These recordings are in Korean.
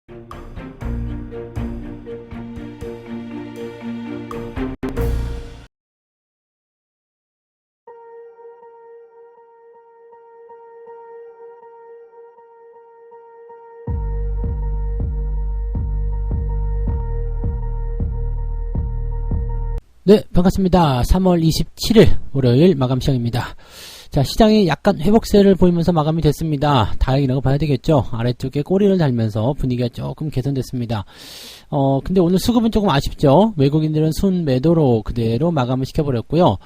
네, 반갑습니다. 3월 27일 월요일 마감 시간입니다. 자, 시장이 약간 회복세를 보이면서 마감이 됐습니다. 다행이라고 봐야 되겠죠. 아래쪽에 꼬리를 달면서 분위기가 조금 개선됐습니다. 근데 오늘 수급은 조금 아쉽죠. 외국인들은 순 매도로 그대로 마감을 시켜버렸고요.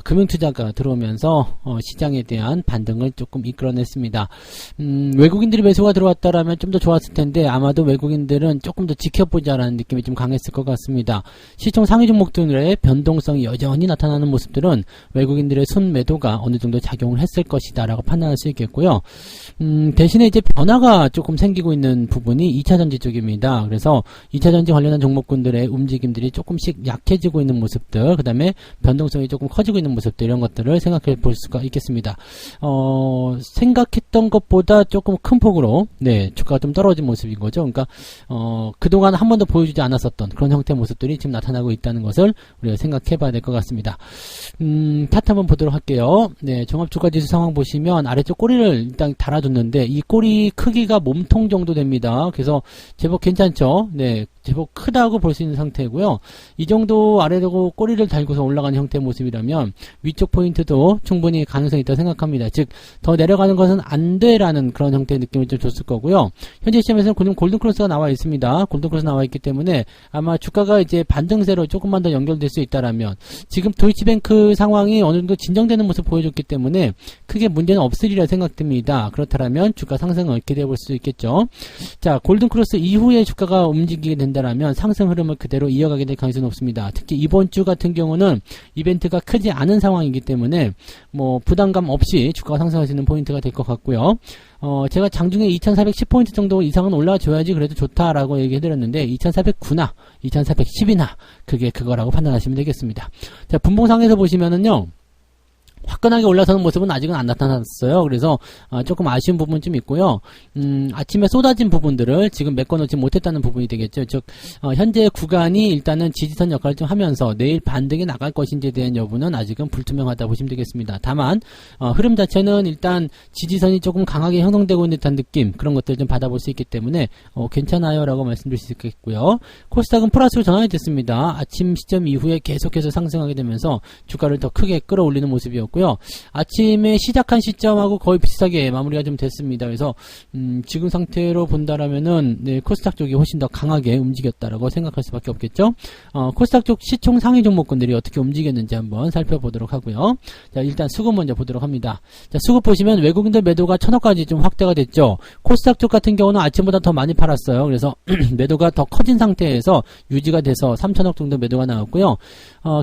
금융투자가 들어오면서 시장에 대한 반등을 조금 이끌어냈습니다. 외국인들이 매수가 들어왔다라면 좀 더 좋았을 텐데 아마도 외국인들은 조금 더 지켜보자라는 느낌이 좀 강했을 것 같습니다. 시총 상위 종목들의 변동성이 여전히 나타나는 모습들은 외국인들의 순 매도가 어느 정도 작용을 했을 것이다 라고 판단할 수 있겠고요. 대신에 이제 변화가 조금 생기고 있는 부분이 2차전지 쪽입니다. 그래서 2차전지 관련한 종목군들의 움직임들이 조금씩 약해지고 있는 모습들, 그 다음에 변동성이 조금 커지고 있는 모습들, 이런 것들을 생각해 볼 수가 있겠습니다. 생각했던 것보다 조금 큰 폭으로 주가가 좀 떨어진 모습인 거죠. 그러니까 그동안 한 번도 보여주지 않았었던 그런 형태의 모습들이 지금 나타나고 있다는 것을 우리가 생각해 봐야 될 것 같습니다. 차트 한번 보도록 할게요. 종합주가지수 상황 보시면 아래쪽 꼬리를 일단 달아줬는데 이 꼬리 크기가 몸통 정도 됩니다. 그래서 제법 괜찮죠. 제법 크다고 볼 수 있는 상태고요. 이 정도 아래로 꼬리를 달고서 올라가는 형태의 모습이라면 위쪽 포인트도 충분히 가능성이 있다고 생각합니다. 즉 더 내려가는 것은 안 돼라는 그런 형태의 느낌을 좀 줬을 거고요. 현재 시점에서는 골든크로스가 나와 있습니다. 골든크로스 나와 있기 때문에 아마 주가가 이제 반등세로 조금만 더 연결될 수 있다라면, 지금 도이치뱅크 상황이 어느 정도 진정되는 모습 보여줬기 때문에 크게 문제는 없으리라 생각됩니다. 그렇다면 주가 상승을 기대해 볼 수 있겠죠. 자, 골든크로스 이후에 주가가 움직이게 된다라면 상승 흐름을 그대로 이어가게 될 가능성이 높습니다. 특히 이번 주 같은 경우는 이벤트가 크지 않은 상황이기 때문에 뭐 부담감 없이 주가가 상승할 수 있는 포인트가 될 것 같고요. 제가 장중에 2410포인트 정도 이상은 올라줘야지 그래도 좋다라고 얘기해드렸는데 2409나 2410이나 그게 그거라고 판단하시면 되겠습니다. 자, 분봉상에서 보시면은요, 화끈하게 올라서는 모습은 아직은 안 나타났어요. 그래서 조금 아쉬운 부분 좀 있고요. 아침에 쏟아진 부분들을 지금 메꿔놓지 못했다는 부분이 되겠죠. 즉 현재 구간이 일단은 지지선 역할을 좀 하면서 내일 반등이 나갈 것인지에 대한 여부는 아직은 불투명하다 보시면 되겠습니다. 다만 흐름 자체는 일단 지지선이 조금 강하게 형성되고 있는 듯한 느낌, 그런 것들을 좀 받아볼 수 있기 때문에 괜찮아요 라고 말씀드릴 수 있겠고요. 코스닥은 플러스로 전환이 됐습니다. 아침 시점 이후에 계속해서 상승하게 되면서 주가를 더 크게 끌어올리는 모습이었고, 아침에 시작한 시점하고 거의 비슷하게 마무리가 좀 됐습니다. 그래서 지금 상태로 본다라면은 코스닥 쪽이 훨씬 더 강하게 움직였다라고 생각할 수밖에 없겠죠. 코스닥 쪽 시총 상위 종목군들이 어떻게 움직였는지 한번 살펴보도록 하고요. 자, 일단 수급 먼저 보도록 합니다. 자, 수급 보시면 외국인들 매도가 1000억까지 좀 확대가 됐죠. 코스닥 쪽 같은 경우는 아침보다 더 많이 팔았어요. 그래서 매도가 더 커진 상태에서 유지가 돼서 3000억 정도 매도가 나왔고요.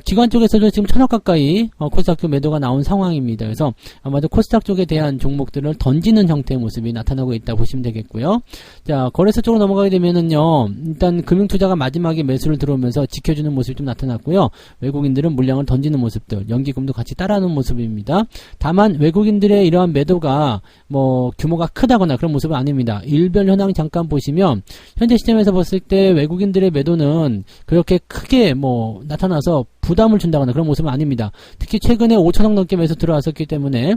기관 쪽에서도 지금 1000억 가까이 코스닥 쪽 매도가 나온 상황입니다. 그래서 아마도 코스닥 쪽에 대한 종목들을 던지는 형태의 모습이 나타나고 있다 보시면 되겠고요. 자, 거래소 쪽으로 넘어가게 되면은요, 일단 금융투자가 마지막에 매수를 들어오면서 지켜주는 모습이 좀 나타났고요. 외국인들은 물량을 던지는 모습들, 연기금도 같이 따라하는 모습입니다. 다만 외국인들의 이러한 매도가 뭐 규모가 크다거나 그런 모습은 아닙니다. 일별 현황 잠깐 보시면 현재 시점에서 봤을 때 외국인들의 매도는 그렇게 크게 뭐 나타나서 부담을 준다거나 그런 모습은 아닙니다. 특히 최근에 5천억 넘게 매수 들어왔었기 때문에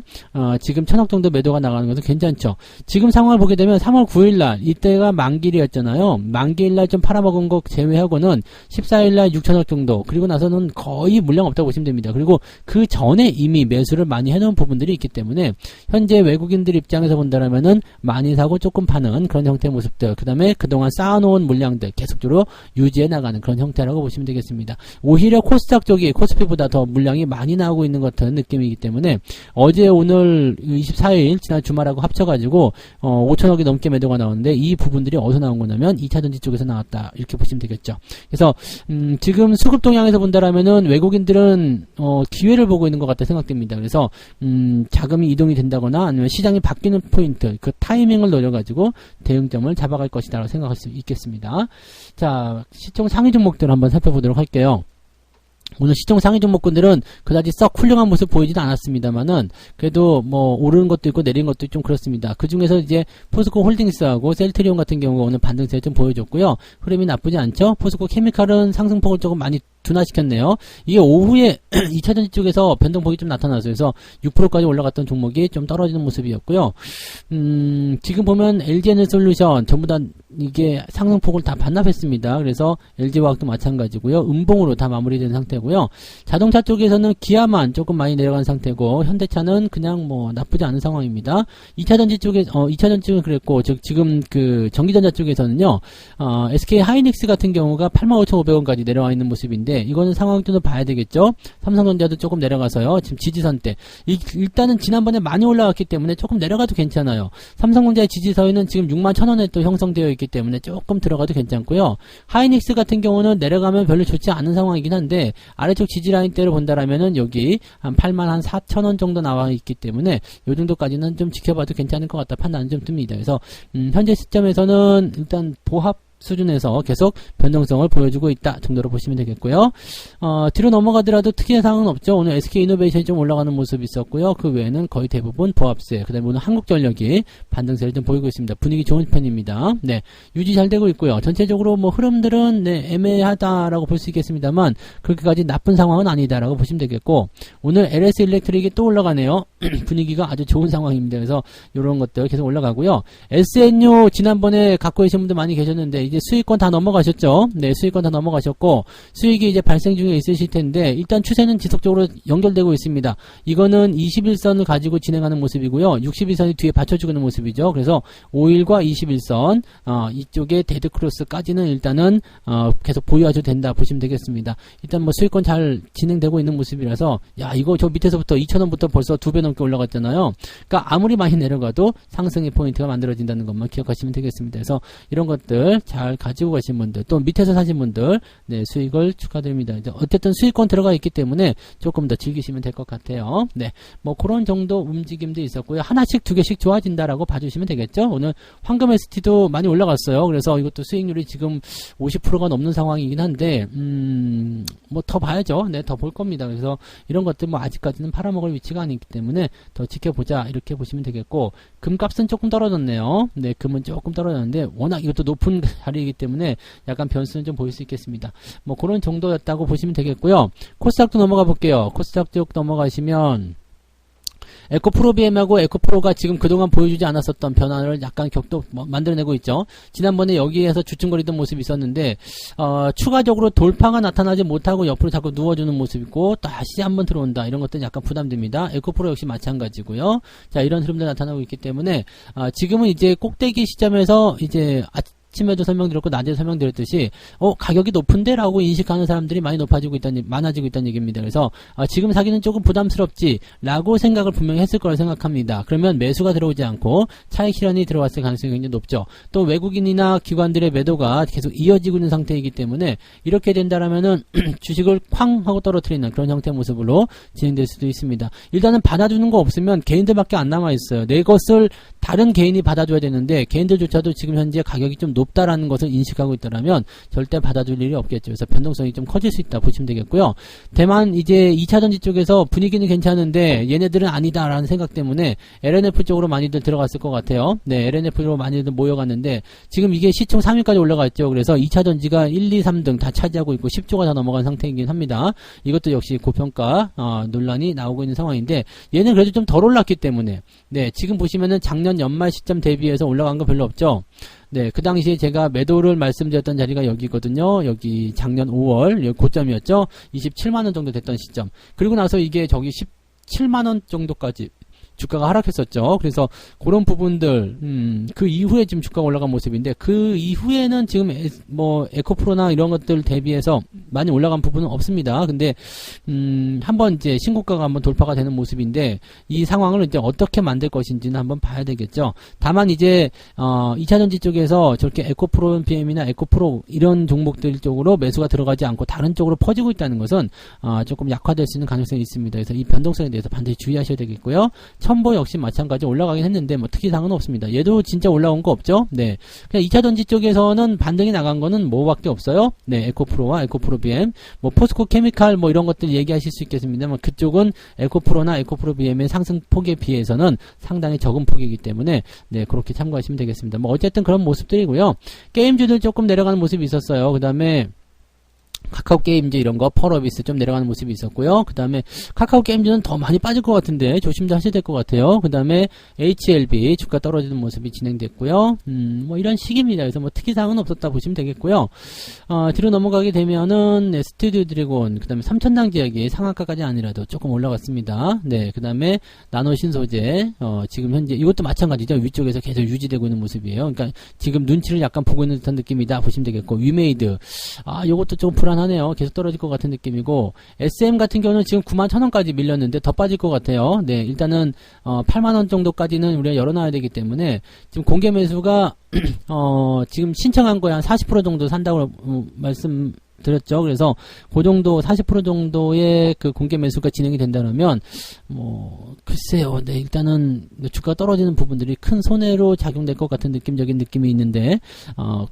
지금 1000억 정도 매도가 나가는 것은 괜찮죠. 지금 상황을 보게 되면 3월 9일날 이때가 만기일이었잖아요. 만기일날 좀 팔아먹은 거 제외하고는 14일날 6천억 정도, 그리고 나서는 거의 물량 없다고 보시면 됩니다. 그리고 그 전에 이미 매수를 많이 해놓은 부분들이 있기 때문에 현재 외국인들 입장에서 본다면은 많이 사고 조금 파는 그런 형태의 모습들, 그 다음에 그동안 쌓아놓은 물량들 계속적으로 유지해 나가는 그런 형태라고 보시면 되겠습니다. 오히려 코스닥 쪽이 코스피보다 더 물량이 많이 나오고 있는 것 같은 느낌이기 때문에 어제 오늘 24일 지난 주말하고 합쳐가지고 5천억이 넘게 매도가 나오는데 이 부분들이 어디서 나온 거냐면 2차전지 쪽에서 나왔다, 이렇게 보시면 되겠죠. 그래서 지금 수급 동향에서 본다라면은 외국인들은 기회를 보고 있는 것 같다 생각됩니다. 그래서 자금이 이동이 된다거나 아니면 시장이 바뀌는 포인트, 그 타이밍을 노려가지고 대응점을 잡아갈 것이다 라고 생각할 수 있겠습니다. 자, 시총 상위 종목들 한번 살펴보도록 할게요. 오늘 시총 상위 종목군들은 그다지 썩 훌륭한 모습 보이지도 않았습니다만은 그래도 뭐 오르는 것도 있고 내리는 것도 좀 그렇습니다. 그 중에서 이제 포스코 홀딩스하고 셀트리온 같은 경우가 오늘 반등세를 좀 보여줬고요. 흐름이 나쁘지 않죠. 포스코 케미칼은 상승폭을 조금 많이 둔화시켰네요. 이게 오후에 2차전지 쪽에서 변동폭이 좀 나타났어요. 그래서 6%까지 올라갔던 종목이 좀 떨어지는 모습이었고요. 지금 보면 LG에너솔루션 전부 다 이게 상승폭을 다 반납했습니다. 그래서 LG화학도 마찬가지고요. 음봉으로 다 마무리된 상태고요. 자동차 쪽에서는 기아만 조금 많이 내려간 상태고 현대차는 그냥 뭐 나쁘지 않은 상황입니다. 2차전지 쪽에 2차전지는 그랬고 지금 그 전기전자 쪽에서는요. SK 하이닉스 같은 경우가 85,500원까지 내려와 있는 모습인데 이거는 상황적으로 봐야 되겠죠. 삼성전자도 조금 내려가서요. 지금 지지선대. 일단은 지난번에 많이 올라갔기 때문에 조금 내려가도 괜찮아요. 삼성전자의 지지선은 지금 61,000원에 또 형성되어 있기 때문에 조금 들어가도 괜찮고요. 하이닉스 같은 경우는 내려가면 별로 좋지 않은 상황이긴 한데 아래쪽 지지라인대를 본다라면은 여기 한 84,000원 정도 나와 있기 때문에 요 정도까지는 좀 지켜봐도 괜찮을 것 같다 판단은 좀 듭니다. 그래서 현재 시점에서는 일단 보합 수준에서 계속 변동성을 보여주고 있다 정도로 보시면 되겠고요. 뒤로 넘어가더라도 특이한 사항은 없죠. 오늘 SK이노베이션이 좀 올라가는 모습이 있었고요. 그 외에는 거의 대부분 보합세, 그 다음에 오늘 한국전력이 반등세를 좀 보이고 있습니다. 분위기 좋은 편입니다. 네, 유지 잘 되고 있고요. 전체적으로 뭐 흐름들은 네, 애매하다라고 볼 수 있겠습니다만 그렇게까지 나쁜 상황은 아니다라고 보시면 되겠고 오늘 LS 일렉트릭이 또 올라가네요. 분위기가 아주 좋은 상황입니다. 그래서 이런 것들 계속 올라가고요. SNU 지난번에 갖고 계신 분들 많이 계셨는데 이제 수익권 다 넘어가셨죠? 네, 수익권 다 넘어가셨고 수익이 이제 발생 중에 있으실 텐데 일단 추세는 지속적으로 연결되고 있습니다. 이거는 21선을 가지고 진행하는 모습이고요. 61선이 뒤에 받쳐주고 있는 모습이죠. 그래서 5일과 21선 이쪽에 데드크로스까지는 일단은 계속 보유하셔도 된다 보시면 되겠습니다. 일단 뭐 수익권 잘 진행되고 있는 모습이라서 야 이거 저 밑에서부터 2,000원부터 벌써 2배 넘게 올라갔잖아요. 그러니까 아무리 많이 내려가도 상승의 포인트가 만들어진다는 것만 기억하시면 되겠습니다. 그래서 이런 것들 잘 가지고 가신 분들 또 밑에서 사신 분들 네 수익을 축하드립니다. 이제 어쨌든 수익권 들어가 있기 때문에 조금 더 즐기시면 될 것 같아요. 네, 뭐 그런 정도 움직임도 있었고요. 하나씩 두 개씩 좋아진다라고 봐주시면 되겠죠. 오늘 황금 ST도 많이 올라갔어요. 그래서 이것도 수익률이 지금 50%가 넘는 상황이긴 한데 뭐 더 봐야죠. 네, 더 볼 겁니다. 그래서 이런 것들 뭐 아직까지는 팔아먹을 위치가 아니기 때문에 더 지켜보자 이렇게 보시면 되겠고 금값은 조금 떨어졌네요. 네, 금은 조금 떨어졌는데 워낙 이것도 높은 자리이기 때문에 약간 변수는 좀 보일 수 있겠습니다. 뭐 그런 정도였다고 보시면 되겠고요. 코스닥도 넘어가 볼게요. 코스닥 쪽 넘어가시면 에코프로비엠하고 에코프로가 지금 그동안 보여주지 않았었던 변화를 약간 격도 만들어내고 있죠. 지난번에 여기에서 주춤거리던 모습이 있었는데 추가적으로 돌파가 나타나지 못하고 옆으로 자꾸 누워주는 모습이고 다시 한번 들어온다. 이런 것들은 약간 부담됩니다. 에코프로 역시 마찬가지고요. 자, 이런 흐름도 나타나고 있기 때문에 지금은 이제 꼭대기 시점에서 이제 아침에도 설명드렸고 낮에 설명드렸듯이 가격이 높은데 라고 인식하는 사람들이 많아지고 있다는 얘기입니다. 그래서 지금 사기는 조금 부담스럽지 라고 생각을 분명히 했을 거라 생각합니다. 그러면 매수가 들어오지 않고 차익 실현이 들어왔을 가능성이 굉장히 높죠. 또 외국인이나 기관들의 매도가 계속 이어지고 있는 상태이기 때문에 이렇게 된다라면은 주식을 쾅 하고 떨어뜨리는 그런 형태의 모습으로 진행될 수도 있습니다. 일단은 받아주는 거 없으면 개인들밖에 안 남아있어요. 내 것을 다른 개인이 받아줘야 되는데 개인들조차도 지금 현재 가격이 좀 높다라는 것을 인식하고 있다라면 절대 받아줄 일이 없겠죠. 그래서 변동성이 좀 커질 수 있다 보시면 되겠고요. 다만 이제 2차전지 쪽에서 분위기는 괜찮은데 얘네들은 아니다라는 생각 때문에 LNF 쪽으로 많이들 들어갔을 것 같아요. 네, LNF로 많이들 모여갔는데 지금 이게 시총 3위까지 올라갔죠. 그래서 2차전지가 1, 2, 3등 다 차지하고 있고 10조가 다 넘어간 상태이긴 합니다. 이것도 역시 고평가 논란이 나오고 있는 상황인데 얘는 그래도 좀 덜 올랐기 때문에 네, 지금 보시면은 작년 연말 시점 대비해서 올라간 거 별로 없죠. 네, 그 당시에 제가 매도를 말씀드렸던 자리가 여기거든요. 여기 작년 5월 여기 고점이었죠. 27만원 정도 됐던 시점. 그리고 나서 이게 저기 17만원 정도까지 주가가 하락했었죠. 그래서 그런 부분들 그 이후에 지금 주가가 올라간 모습인데 그 이후에는 지금 뭐 에코프로나 이런 것들 대비해서 많이 올라간 부분은 없습니다. 근데 한번 이제 신고가가 한번 돌파가 되는 모습인데 이 상황을 이제 어떻게 만들 것인지는 한번 봐야 되겠죠. 다만 이제 2차전지 쪽에서 저렇게 에코프로 BM이나 에코프로 이런 종목들 쪽으로 매수가 들어가지 않고 다른 쪽으로 퍼지고 있다는 것은 조금 약화될 수 있는 가능성이 있습니다. 그래서 이 변동성에 대해서 반드시 주의하셔야 되겠고요. 첨보 역시 마찬가지 올라가긴 했는데 뭐 특이사항은 없습니다. 얘도 진짜 올라온 거 없죠? 네. 그냥 2차전지 쪽에서는 반등이 나간 거는 뭐밖에 없어요? 네. 에코프로와 에코프로 BM, 뭐 포스코 케미칼 뭐 이런 것들 얘기하실 수 있겠습니다만 그쪽은 에코프로나 에코프로 BM의 상승 폭에 비해서는 상당히 적은 폭이기 때문에 네, 그렇게 참고하시면 되겠습니다. 뭐 어쨌든 그런 모습들이고요. 게임주들 조금 내려가는 모습이 있었어요. 그 다음에 카카오 게임즈 이런 거 펄어비스 좀 내려가는 모습이 있었고요. 그 다음에 카카오 게임즈는 더 많이 빠질 것 같은데 조심도 하셔야 될 것 같아요. 그 다음에 HLB 주가 떨어지는 모습이 진행됐고요. 뭐 이런 식입니다. 그래서 뭐 특이사항은 없었다 보시면 되겠고요. 뒤로 넘어가게 되면은 네, 스튜디오 드래곤 그 다음에 삼천당 지역이 상한가까지 아니라도 조금 올라갔습니다. 네, 그 다음에 나노신 소재 지금 현재 이것도 마찬가지죠. 위쪽에서 계속 유지되고 있는 모습이에요. 그러니까 지금 눈치를 약간 보고 있는 듯한 느낌이다 보시면 되겠고 위메이드 요것도 좀 불안하네요. 계속 떨어질 것 같은 느낌이고 SM 같은 경우는 지금 91,000원까지 밀렸는데 더 빠질 것 같아요. 네, 일단은 8만원 정도까지는 우리가 열어놔야 되기 때문에 지금 공개 매수가 지금 신청한 거에 한 40% 정도 산다고 말씀드렸죠. 그래서 그 정도 40% 정도의 그 공개 매수가 진행이 된다면 뭐 글쎄요. 네, 일단은 주가 떨어지는 부분들이 큰 손해로 작용될 것 같은 느낌적인 느낌이 있는데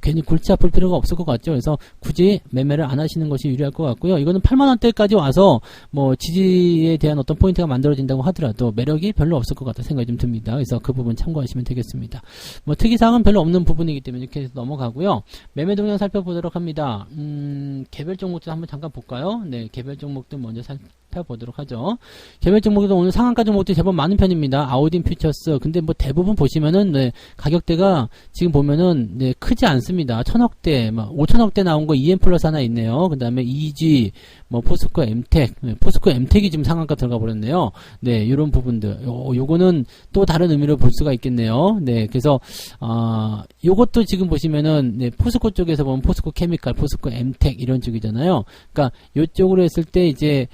괜히 골치 아플 필요가 없을 것 같죠. 그래서 굳이 매매를 안 하시는 것이 유리할 것 같고요. 이거는 8만원대까지 와서 뭐 지지에 대한 어떤 포인트가 만들어진다고 하더라도 매력이 별로 없을 것 같다는 생각이 좀 듭니다. 그래서 그 부분 참고하시면 되겠습니다. 뭐 특이사항은 별로 없는 부분이기 때문에 이렇게 넘어가고요. 매매 동향 살펴보도록 합니다. 개별 종목들 한번 잠깐 볼까요? 네, 개별 종목들 먼저 살펴보도록 하죠. 개별 종목도 오늘 상한가 종목들이 제법 많은 편입니다. 아우딘 퓨처스. 근데 뭐 대부분 보시면은 네, 가격대가 지금 보면은 네, 크지 않습니다. 1000억대, 막 5천억대 나온 거 EM 플러스 하나 있네요. 그 다음에 EG, 뭐 포스코 엠텍, 포스코 엠텍이 지금 상한가 들어가 버렸네요. 네, 이런 부분들. 요거는 또 다른 의미로 볼 수가 있겠네요. 네, 그래서 요것도 지금 보시면은 네, 포스코 쪽에서 보면 포스코 케미칼, 포스코 엠텍 이런 쪽이잖아요. 그러니까 요쪽으로 했을 때 이제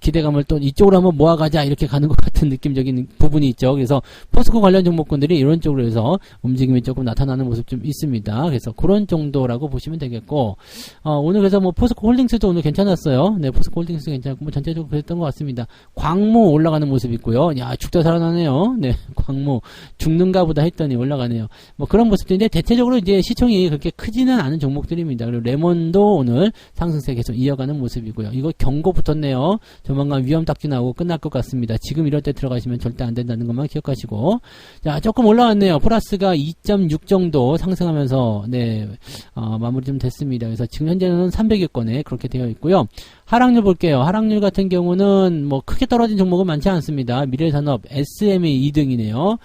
기대감을 또 이쪽으로 한번 모아가자 이렇게 가는 것 같은 느낌적인 부분이 있죠. 그래서 포스코 관련 종목군들이 이런 쪽으로 해서 움직임이 조금 나타나는 모습 좀 있습니다. 그래서 그런 정도라고 보시면 되겠고 오늘 그래서 뭐 포스코 홀딩스도 오늘 괜찮았어요. 네, 포스코 홀딩스 괜찮고 뭐 전체적으로 그랬던 것 같습니다. 광무 올라가는 모습 있고요. 야, 죽다 살아나네요. 네, 광무 죽는가 보다 했더니 올라가네요. 뭐 그런 모습들인데 대체적으로 이제 시총이 그렇게 크지는 않은 종목들입니다. 그리고 레몬도 오늘 상승세 계속 이어가는 모습이고요. 이거 경고 붙었네요. 조만간 위험 딱지 나오고 끝날 것 같습니다. 지금 이럴 때 들어가시면 절대 안 된다는 것만 기억하시고. 자, 조금 올라왔네요. 플러스가 2.6 정도 상승하면서 네, 마무리 좀 됐습니다. 그래서 지금 현재는 300여건에 그렇게 되어 있고요. 하락률 볼게요. 하락률 같은 경우는 뭐 크게 떨어진 종목은 많지 않습니다. 미래산업 SM이 2등이네요.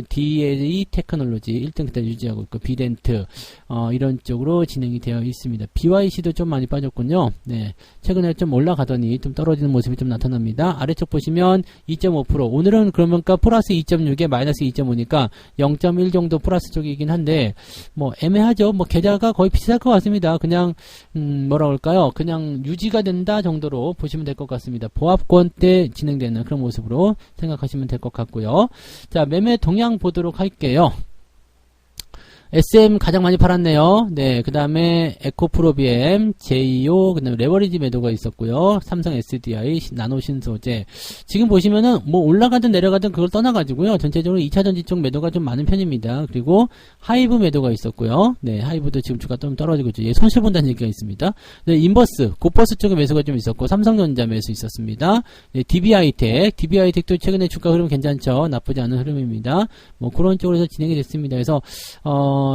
DA 테크놀로지 1등 그때 유지하고 있고 비덴트 이런 쪽으로 진행이 되어 있습니다. BYC도 좀 많이 빠졌군요. 네, 최근에 좀 올라가더니 좀 떨어지는 모습이 좀 나타납니다. 아래쪽 보시면 2.5% 오늘은 그러니까 플러스 2.6에 마이너스 2.5니까 0.1 정도 플러스 쪽이긴 한데 뭐 애매하죠. 뭐 계좌가 거의 비슷할 것 같습니다. 그냥 뭐라 그럴까요? 그냥 유지가 된다 정도로 보시면 될 것 같습니다. 보합권 때 진행되는 그런 모습으로 생각하시면 될 것 같고요. 자, 매매 동향 보도록 할게요. SM 가장 많이 팔았네요. 네, 그 다음에 에코프로비엠, 제이오, 그 다음에 레버리지 매도가 있었고요. 삼성 SDI, 나노신소재. 지금 보시면은 뭐 올라가든 내려가든 그걸 떠나가지고요. 전체적으로 2차전지 쪽 매도가 좀 많은 편입니다. 그리고 하이브 매도가 있었고요. 네, 하이브도 지금 주가 좀 떨어지고 있죠. 예, 손실 본다는 얘기가 있습니다. 네, 인버스, 고버스 쪽에 매수가 좀 있었고, 삼성전자 매수 있었습니다. 네, DB하이텍도 최근에 주가 흐름 괜찮죠. 나쁘지 않은 흐름입니다. 뭐 그런 쪽으로 해서 진행이 됐습니다. 그래서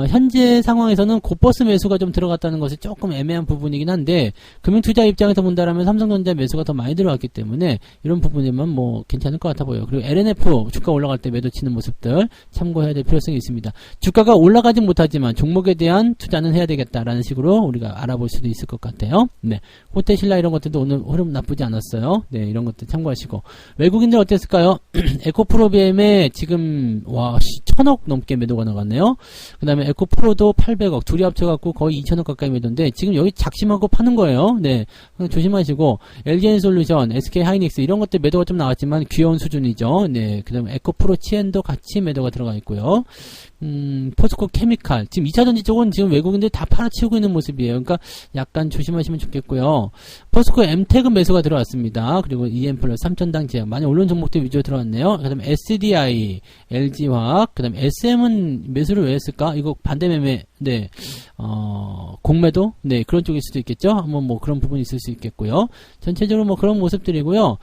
현재 상황에서는 고버스 매수가 좀 들어갔다는 것이 조금 애매한 부분이긴 한데 금융투자 입장에서 본다라면 삼성전자 매수가 더 많이 들어갔기 때문에 이런 부분이면 뭐 괜찮을 것 같아 보여요. 그리고 LNF 주가 올라갈 때 매도 치는 모습들 참고해야 될 필요성이 있습니다. 주가가 올라가진 못하지만 종목에 대한 투자는 해야 되겠다라는 식으로 우리가 알아볼 수도 있을 것 같아요. 네, 호텔신라 이런 것들도 오늘 흐름 나쁘지 않았어요. 네, 이런 것들 참고하시고 외국인들 어땠을까요? 에코프로비엠에 지금 와 1000억 넘게 매도가 나갔네요. 그 다음에 에코프로도 800억 둘이 합쳐갖고 거의 2000억 가까이 매도인데 지금 여기 작심하고 파는 거예요. 네, 조심하시고 LG엔솔루션, SK하이닉스 이런 것들 매도가 좀 나왔지만 귀여운 수준이죠. 네, 그 다음에 에코프로 치엔도 같이 매도가 들어가 있고요. 포스코 케미칼. 지금 2차전지 쪽은 지금 외국인들이 다 팔아치우고 있는 모습이에요. 그러니까 약간 조심하시면 좋겠고요. 포스코 엠텍은 매수가 들어왔습니다. 그리고 EM 플러스 3천당 제약. 많이 올라온 종목들 위주로 들어왔네요. 그 다음에 SDI, LG화학, 그 다음에 SM은 매수를 왜 했을까? 이거 반대 매매, 네, 공매도? 네, 그런 쪽일 수도 있겠죠? 한번 뭐 그런 부분이 있을 수 있겠고요. 전체적으로 뭐 그런 모습들이고요.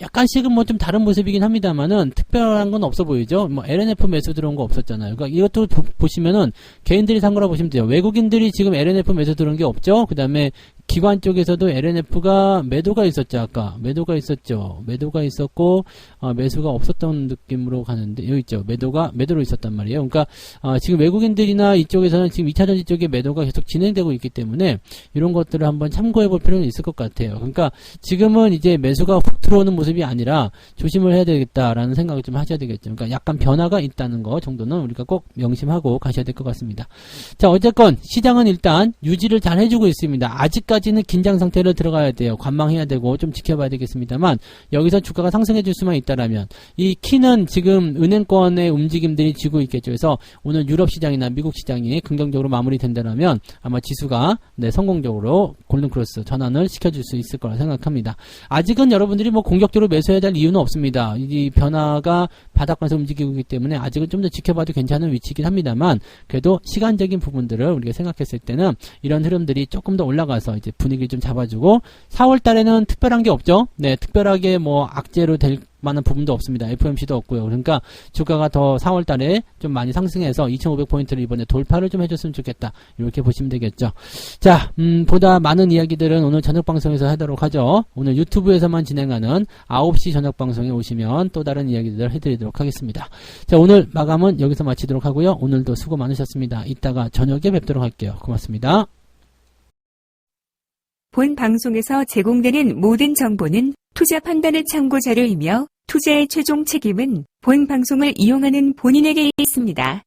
약간씩은 뭐 좀 다른 모습이긴 합니다만은 특별한 건 없어 보이죠. 뭐 LNF 매수 들어온 거 없었잖아요. 그러니까 이것도 보시면은 개인들이 산 거라 보시면 돼요. 외국인들이 지금 LNF 매수 들어온 게 없죠. 그 다음에 기관 쪽에서도 LNF가 매도가 있었죠. 아까 매도가 있었죠. 매도가 있었고 매수가 없었던 느낌으로 가는데 여기 있죠. 매도로 있었단 말이에요. 그러니까 지금 외국인들이나 이쪽에서는 지금 2차전지 쪽에 매도가 계속 진행되고 있기 때문에 이런 것들을 한번 참고해 볼 필요는 있을 것 같아요. 그러니까 지금은 이제 매수가 훅 들어오는 모습이 아니라 조심을 해야 되겠다라는 생각을 좀 하셔야 되겠죠. 그러니까 약간 변화가 있다는 거 정도는 우리가 꼭 명심하고 가셔야 될 것 같습니다. 자, 어쨌건 시장은 일단 유지를 잘 해주고 있습니다. 아직까지는 긴장 상태로 들어가야 돼요. 관망해야 되고 좀 지켜봐야 되겠습니다만 여기서 주가가 상승해 줄 수만 있다라면 이 키는 지금 은행권의 움직임들이 지고 있겠죠. 그래서 오늘 유럽 시장이나 미국 시장이 긍정적으로 마무리된다면 아마 지수가 성공적으로 골든크로스 전환을 시켜줄 수 있을 거라 생각합니다. 아직은 여러분들이 뭐 공격적으로 매수해야 될 이유는 없습니다. 이 변화가 바닥권에서 움직이고 있기 때문에 아직은 좀 더 지켜봐도 괜찮은 위치이긴 합니다만 그래도 시간적인 부분들을 우리가 생각했을 때는 이런 흐름들이 조금 더 올라가서 이제 분위기 좀 잡아주고 4월 달에는 특별한 게 없죠. 네, 특별하게 뭐 악재로 될 만한 부분도 없습니다. FOMC도 없고요. 그러니까 주가가 더 4월 달에 좀 많이 상승해서 2500포인트를 이번에 돌파를 좀 해줬으면 좋겠다. 이렇게 보시면 되겠죠. 자, 보다 많은 이야기들은 오늘 저녁 방송에서 하도록 하죠. 오늘 유튜브에서만 진행하는 9시 저녁 방송에 오시면 또 다른 이야기들을 해드리도록 하겠습니다. 자, 오늘 마감은 여기서 마치도록 하고요. 오늘도 수고 많으셨습니다. 이따가 저녁에 뵙도록 할게요. 고맙습니다. 본 방송에서 제공되는 모든 정보는 투자 판단의 참고 자료이며 투자의 최종 책임은 본 방송을 이용하는 본인에게 있습니다.